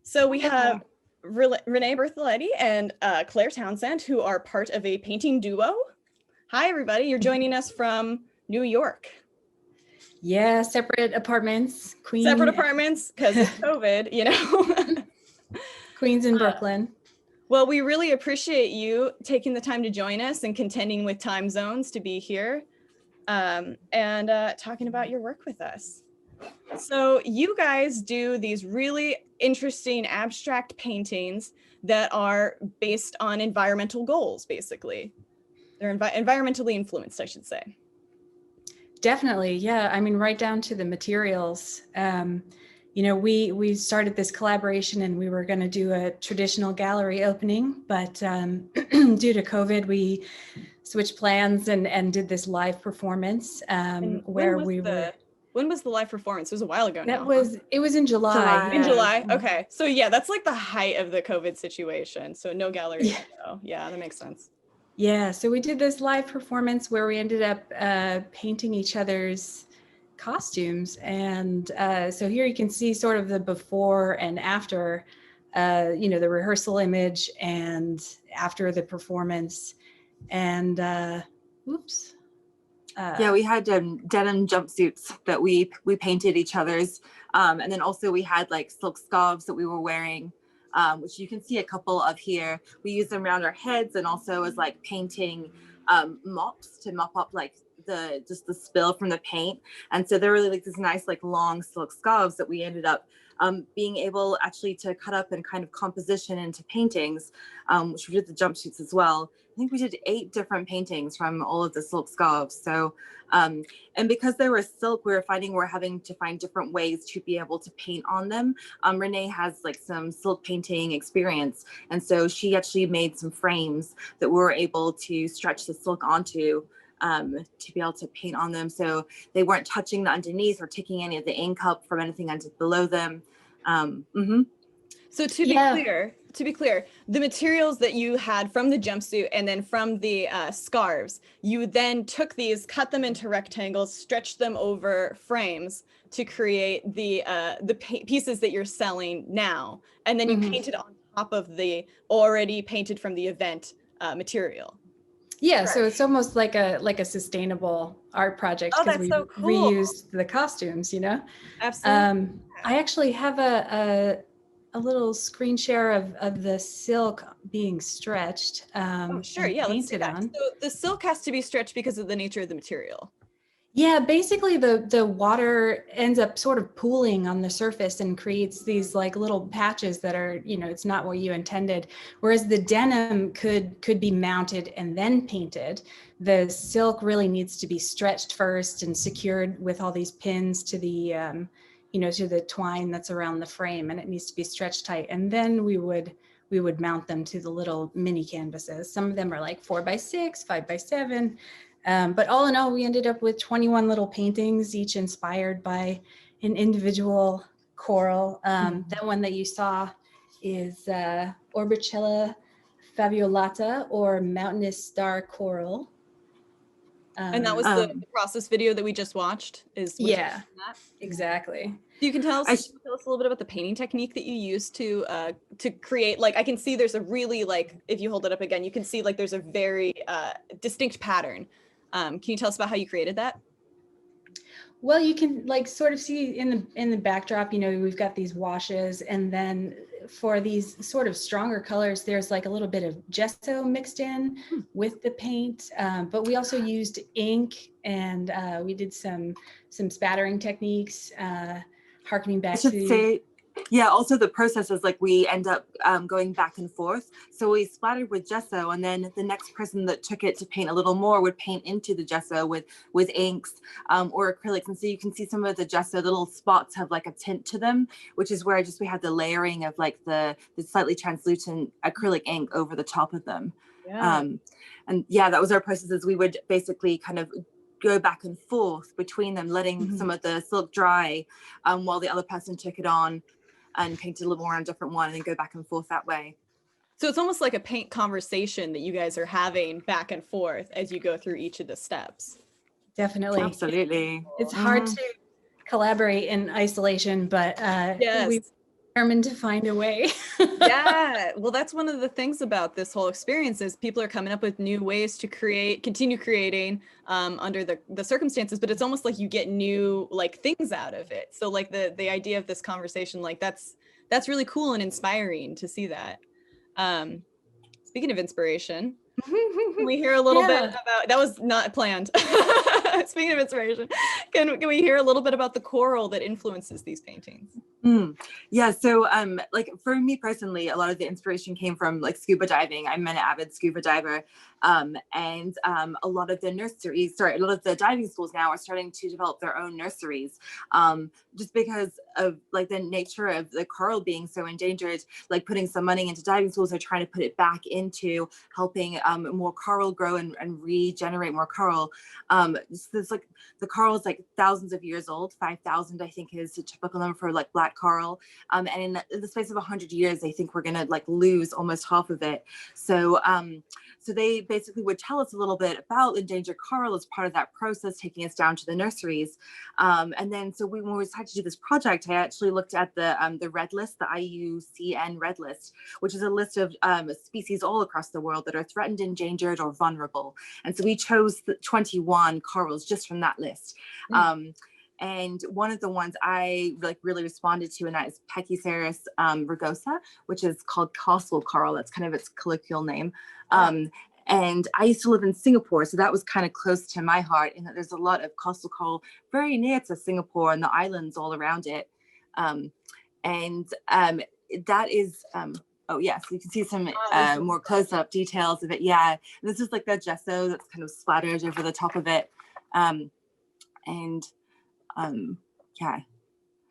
So we have Renee Berthelette and Claire Townsend, who are part of a painting duo. Hi, everybody. You're joining us from New York. Yeah, separate apartments. Separate apartments because of COVID, you know. Queens in Brooklyn. Well, we really appreciate you taking the time to join us and contending with time zones to be here and talking about your work with us. So you guys do these really interesting abstract paintings that are based on environmental goals, basically. They're environmentally influenced, I should say. Definitely, yeah. I mean, right down to the materials. You know, we started this collaboration and we were going to do a traditional gallery opening, but due to COVID, we switched plans and did this live performance where we were. When was the live performance? It was a while ago now. It was in July. In July. Okay. So yeah, that's like the height of the COVID situation. So no gallery. Yeah. So, yeah, that makes sense. Yeah. So we did this live performance where we ended up painting each other's costumes. And so here you can see sort of the before and after, you know, the rehearsal image and after the performance. And oops. Yeah, we had denim jumpsuits that we painted each other's. And then also we had like silk scarves that we were wearing, which you can see a couple of here. We use them around our heads and also as like painting mops to mop up like just the spill from the paint. And so they're really like this nice like long silk scarves that we ended up being able actually to cut up and kind of composition into paintings, which we did the jumpsuits as well. I think we did 8 different paintings from all of the silk scarves. So, and because they were silk, we were finding we're having to find different ways to be able to paint on them. Renee has like some silk painting experience. And so she actually made some frames that we were able to stretch the silk onto to be able to paint on them. So they weren't touching the underneath or taking any of the ink up from anything under below them. So to be clear, the materials that you had from the jumpsuit and then from the scarves, you then took these, cut them into rectangles, stretched them over frames to create the pieces that you're selling now, and then you painted on top of the already painted from the event material. Yeah, so it's almost like a sustainable art project because we reused the costumes, you know. Absolutely. I actually have a little screen share of the silk being stretched. Sure, yeah, let's see that. On. So the silk has to be stretched because of the nature of the material. Yeah, basically the water ends up sort of pooling on the surface and creates these like little patches that are, you know, it's not what you intended. Whereas the denim could be mounted and then painted. The silk really needs to be stretched first and secured with all these pins to the, you know, to the twine that's around the frame, and it needs to be stretched tight. And then we would mount them to the little mini canvases. Some of them are like 4x6, 5x7. But all in all, we ended up with 21 little paintings, each inspired by an individual coral. That one that you saw is Orbicella faviolata, or mountainous star coral. And that was the process video that we just watched. Yeah, exactly. You can tell us a little bit about the painting technique that you used to create. Like, I can see there's a really, like, if you hold it up again, you can see like there's a very distinct pattern. Can you tell us about how you created that? Well, you can like sort of see in the backdrop, you know, we've got these washes, and then for these sort of stronger colors, there's like a little bit of gesso mixed in with the paint. But we also used ink, and we did some spattering techniques, harkening back to. Yeah, also the process is like we end up going back and forth. So we splattered with gesso, and then the next person that took it to paint a little more would paint into the gesso with inks or acrylics. And so you can see some of the gesso, the little spots have like a tint to them, which is where we had the layering of like the slightly translucent acrylic ink over the top of them. Yeah. And yeah, that was our process. Is we would basically kind of go back and forth between them, letting some of the silk dry while the other person took it on and painted a little more on a different one, and then go back and forth that way. So it's almost like a paint conversation that you guys are having back and forth as you go through each of the steps. Definitely. Absolutely. It's hard to collaborate in isolation, but Determined to find a way. Yeah, well, that's one of the things about this whole experience is people are coming up with new ways to continue creating under the circumstances, but it's almost like you get new like things out of it. So like the idea of this conversation, like that's really cool and inspiring to see that. Speaking of inspiration, can we hear a little bit Yeah. about, that was not planned. Speaking of inspiration, can we hear a little bit about the coral that influences these paintings? Yeah, so like for me personally, a lot of the inspiration came from like scuba diving. I'm an avid scuba diver, and a lot of the diving schools now are starting to develop their own nurseries, just because of like the nature of the coral being so endangered. Like putting some money into diving schools, they're trying to put it back into helping more coral grow and regenerate more coral. So there's like the coral is like thousands of years old. 5,000 I think is the typical number for like black coral, and in the space of 100 years I think we're gonna like lose almost half of it. So so they basically would tell us a little bit about endangered coral as part of that process, taking us down to the nurseries. And then so when we decided to do this project, I actually looked at the red list, the IUCN red list, which is a list of species all across the world that are threatened, endangered, or vulnerable. And so we chose the 21 corals just from that list. And one of the ones I like really responded to, and that is Peckyceras rugosa, which is called castle coral. That's kind of its colloquial name. And I used to live in Singapore, so that was kind of close to my heart, in that there's a lot of coastal coral very near to Singapore and the islands all around it. That is, oh yeah, so you can see some more close-up details of it. Yeah, this is like the gesso that's kind of splattered over the top of it. Yeah,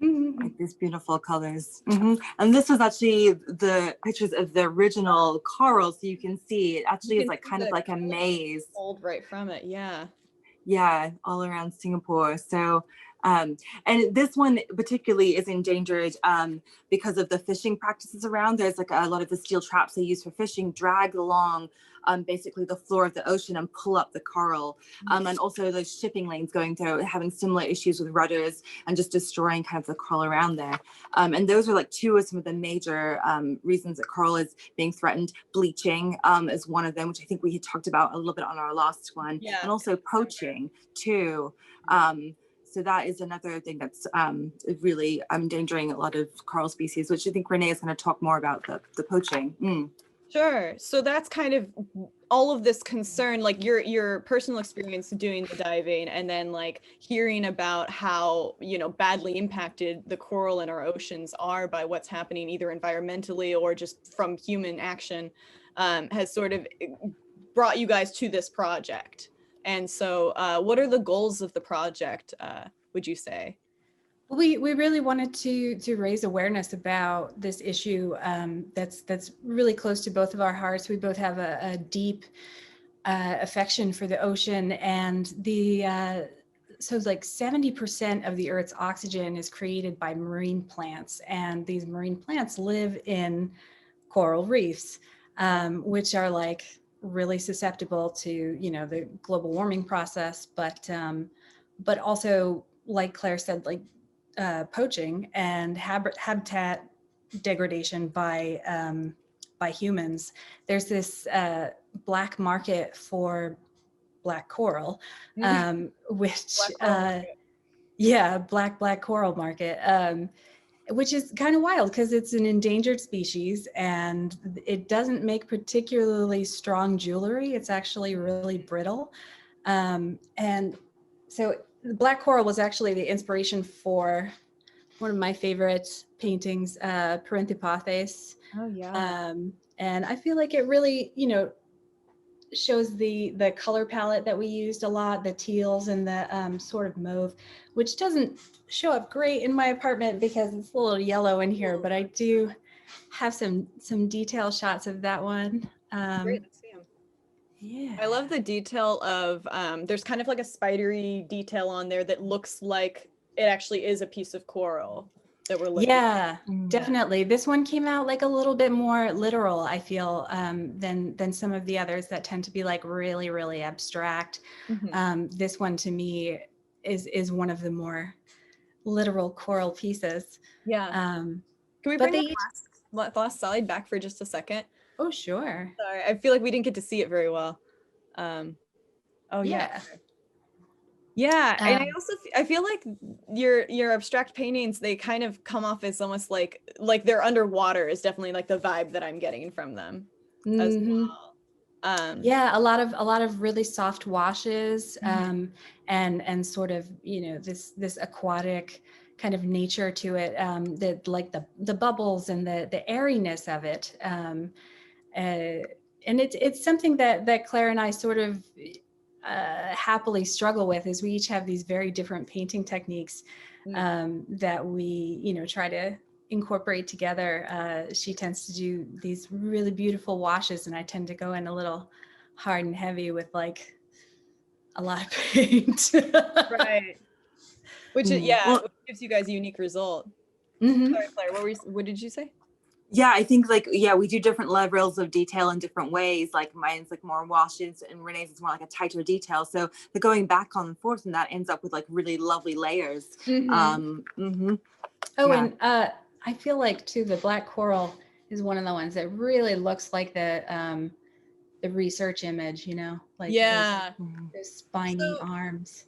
like these beautiful colors. And this was actually the pictures of the original coral, so you can see it actually is like kind of like a maze. Pulled right from it, yeah. Yeah, all around Singapore. So and this one particularly is endangered because of the fishing practices around. There's like a lot of the steel traps they use for fishing drag along basically the floor of the ocean and pull up the coral. And also those shipping lanes going through, having similar issues with rudders and just destroying kind of the coral around there. And those are like two of some of the major reasons that coral is being threatened. Bleaching is one of them, which I think we had talked about a little bit on our last one. Yeah. And also poaching too. So that is another thing that's really endangering a lot of coral species, which I think Renee is going to talk more about, the poaching. Sure. So that's kind of all of this concern, like your personal experience doing the diving, and then like hearing about how, you know, badly impacted the coral in our oceans are by what's happening either environmentally or just from human action, has sort of brought you guys to this project. And so what are the goals of the project, would you say? We really wanted to raise awareness about this issue that's really close to both of our hearts. We both have a deep affection for the ocean, and so like 70% of the Earth's oxygen is created by marine plants, and these marine plants live in coral reefs, which are like really susceptible to, you know, the global warming process, but also, like Claire said, like poaching and habitat degradation by humans. There's this black market for black coral, which black coral market, which is kind of wild because it's an endangered species and it doesn't make particularly strong jewelry. It's actually really brittle, and so the black coral was actually the inspiration for one of my favorite paintings, Parenthipathes. Oh yeah. And I feel like it really, you know, shows the color palette that we used a lot, the teals and the sort of mauve, which doesn't show up great in my apartment because it's a little yellow in here, but I do have some detail shots of that one. Great, let's see 'em. Yeah. I love the detail of, there's kind of like a spidery detail on there that looks like it actually is a piece of coral that we're looking at. Definitely. This one came out like a little bit more literal, I feel, than some of the others that tend to be like really, really abstract. This one to me is one of the more literal coral pieces. Yeah. Can we But bring they the last slide back for just a second? Oh, sure. Sorry, I feel like we didn't get to see it very well. Oh yeah. Yeah, and I also I feel like your abstract paintings, they kind of come off as almost like they're underwater is definitely like the vibe that I'm getting from them as well. Yeah, a lot of really soft washes, and sort of, you know, this aquatic kind of nature to it, that like the bubbles and the airiness of it, and it's something that Claire and I sort of happily struggle with, is we each have these very different painting techniques that we, you know, try to incorporate together. She tends to do these really beautiful washes, and I tend to go in a little hard and heavy with like a lot of paint. Right. Which is, Well, which gives you guys a unique result. Sorry, Claire, what did you say? Yeah, I think like, we do different levels of detail in different ways. Like mine's like more washes and Renee's is more like a tighter detail. So the going back and forth, and that ends up with like really lovely layers. Oh, and I feel like too, the black coral is one of the ones that really looks like the research image, you know, like those spiny arms.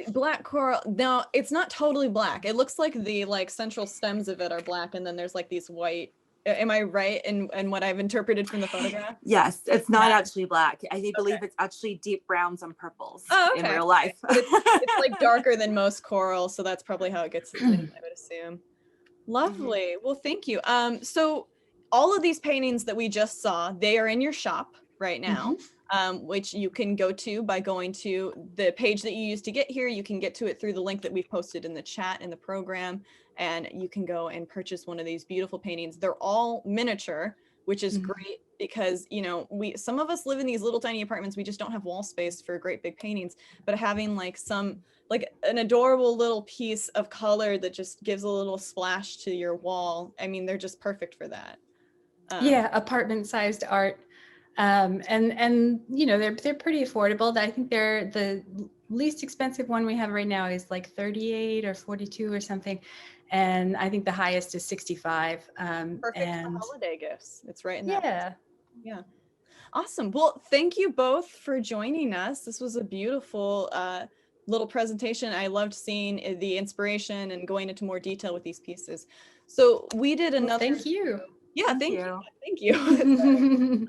Black coral, now it's not totally black. It looks like the central stems of it are black, and then there's like these white. Am I right in what I've interpreted from the photograph? Yes, it's not actually black. I believe it's actually deep browns and purples in real life. It's like darker than most coral, so that's probably how it gets its name, I would assume. Lovely. Well, thank you. So all of these paintings that we just saw, they are in your shop right now, which you can go to by going to the page that you used to get here. You can get to it through the link that we've posted in the chat in the program, and you can go and purchase one of these beautiful paintings. They're all miniature, which is great because, you know, some of us live in these little tiny apartments. We just don't have wall space for great big paintings, but having like an adorable little piece of color that just gives a little splash to your wall. I mean, they're just perfect for that. Apartment sized art. And you know, they're pretty affordable. I think they're the least expensive one we have right now is like 38 or 42 or something. And I think the highest is 65. Perfect for holiday gifts. It's right in that. Yeah. Awesome. Well, thank you both for joining us. This was a beautiful little presentation. I loved seeing the inspiration and going into more detail with these pieces. So we did another. Thank you. Yeah, thank you.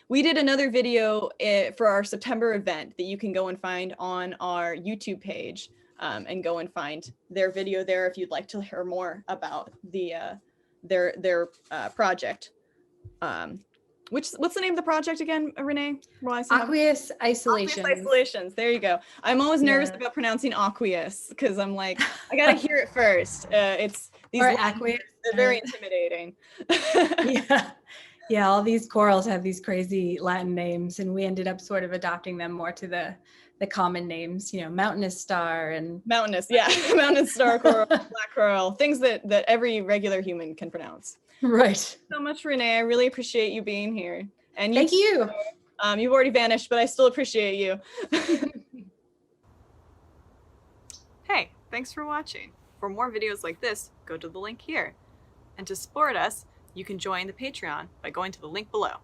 We did another video for our September event that you can go and find on our YouTube page, and go and find their video there if you'd like to hear more about their project. What's the name of the project again, Renee? Aqueous Isolations. Aqueous Isolations. There you go. I'm always nervous about pronouncing aqueous because I'm like, I gotta hear it first. It's these aqueous. They're very intimidating. Yeah, all these corals have these crazy Latin names, and we ended up sort of adopting them more to the common names, you know, mountainous star and mountainous star coral, black coral, things that every regular human can pronounce. Right. So much, Renee. I really appreciate you being here. And thank you. You've already vanished, but I still appreciate you. Hey, thanks for watching. For more videos like this, go to the link here. And to support us, you can join the Patreon by going to the link below.